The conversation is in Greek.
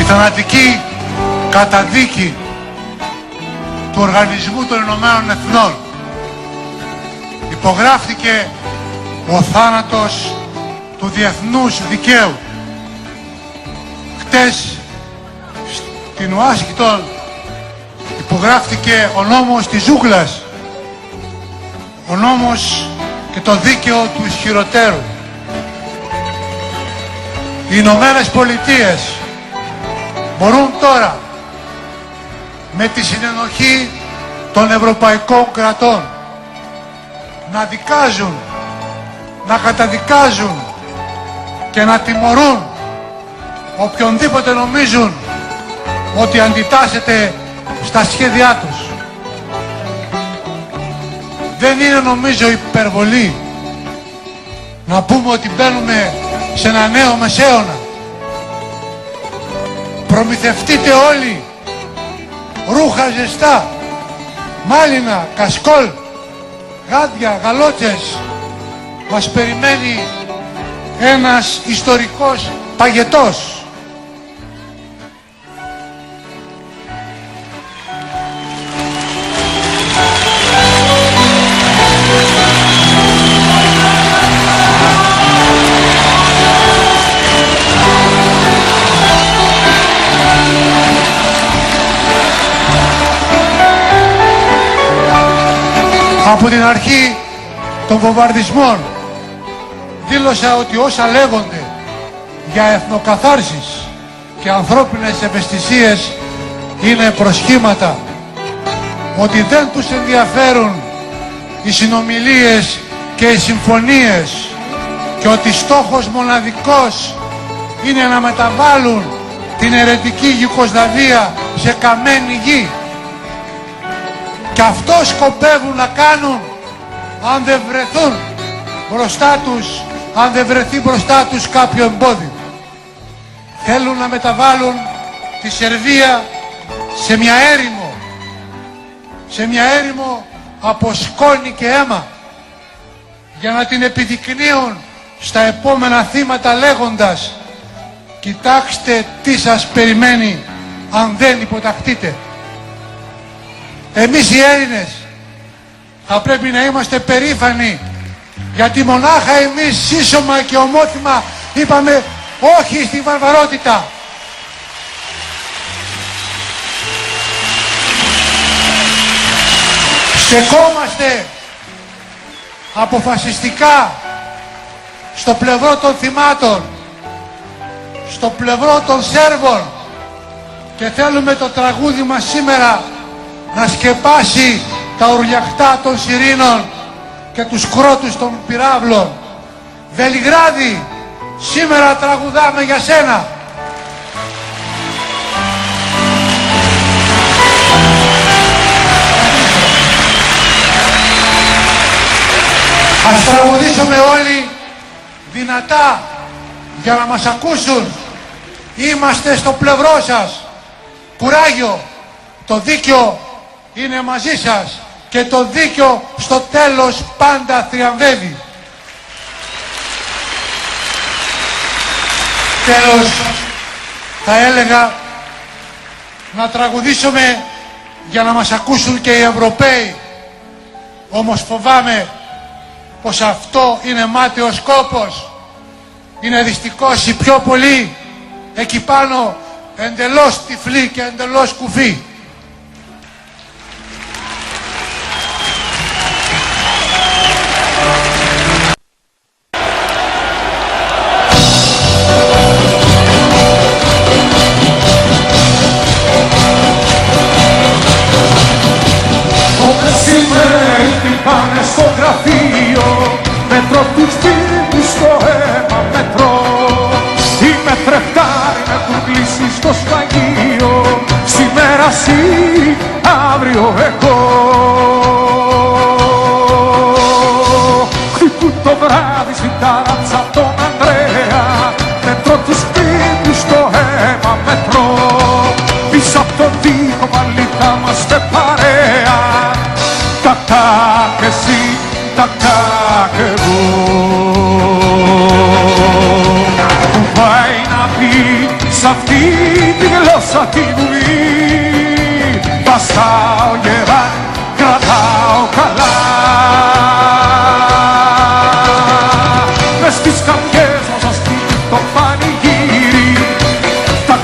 θανατική καταδίκη του Οργανισμού των Ηνωμένων Εθνών. Υπογράφτηκε ο θάνατος του διεθνούς δικαίου. Χτες στην Ουάσιγκτον υπογράφτηκε ο νόμος της ζούγκλας, ο νόμος και το δίκαιο του ισχυροτέρου. Οι Ηνωμένες Πολιτείες μπορούν τώρα με τη συνενοχή των ευρωπαϊκών κρατών να δικάζουν, να καταδικάζουν και να τιμωρούν οποιονδήποτε νομίζουν ότι αντιτάσσεται στα σχέδιά τους. Δεν είναι νομίζω υπερβολή να πούμε ότι μπαίνουμε σε ένα νέο μεσαίωνα. Προμηθευτείτε όλοι ρούχα ζεστά, μάλινα, κασκόλ, γάντια, γαλότσες. Μας περιμένει ένας ιστορικός παγετός. Από την αρχή των βομβαρδισμών δήλωσα ότι όσα λέγονται για εθνοκαθάρσεις και ανθρώπινες ευαισθησίες είναι προσχήματα, ότι δεν τους ενδιαφέρουν οι συνομιλίες και οι συμφωνίες και ότι στόχος μοναδικός είναι να μεταβάλουν την αιρετική Ιουγκοσλαβία σε καμένη γη. Και αυτό σκοπεύουν να κάνουν αν δεν βρεθούν μπροστά τους, αν δεν βρεθεί μπροστά τους κάποιο εμπόδιο. Θέλουν να μεταβάλουν τη Σερβία σε μια έρημο από σκόνη και αίμα, για να την επιδεικνύουν στα επόμενα θύματα λέγοντας «Κοιτάξτε τι σας περιμένει αν δεν υποταχτείτε». Εμείς οι Έλληνες θα πρέπει να είμαστε περήφανοι, γιατί μονάχα εμείς σύσσωμα και ομόθυμα είπαμε όχι στη βαρβαρότητα. Στεκόμαστε αποφασιστικά στο πλευρό των θυμάτων, στο πλευρό των Σέρβων, και θέλουμε το τραγούδι μας σήμερα να σκεπάσει τα ουρλιαχτά των σιρήνων και τους κρότους των πυράβλων. Βελιγράδι, σήμερα τραγουδάμε για σένα. Ας τραγουδήσουμε όλοι δυνατά για να μας ακούσουν. Είμαστε στο πλευρό σας. Κουράγιο, το δίκαιο είναι μαζί σας και το δίκαιο στο τέλος πάντα θριαμβεύει. Τέλος, θα έλεγα να τραγουδήσουμε για να μας ακούσουν και οι Ευρωπαίοι. Όμως φοβάμαι πως αυτό είναι μάταιος κόπος. Είναι δυστυχώς οι πιο πολλοί εκεί πάνω εντελώς τυφλοί και εντελώς κουφοί. Πάνε στο γραφείο, μετρώ τους τύπους στο αίμα μετρώ. Είμαι τρεφτάρι με κουκλήσεις στο σφαγείο, σήμερα εσύ, αύριο εγώ. Χτυπούν το βράδυ στην ταράτσα τον Ανδρέα, μετρώ τους τύπους στο αίμα μετρώ. Πίσω απ' τον τοίχο πάλι θα είμαστε παρέα, τα και εσύ, τα και εγώ. Που πάει να πει σ' αυτή τη γλώσσα τη βουλή βαστάω γερά, κρατάω καλά. Μες στις καρδιές μας ασκεί το πανηγύρι τα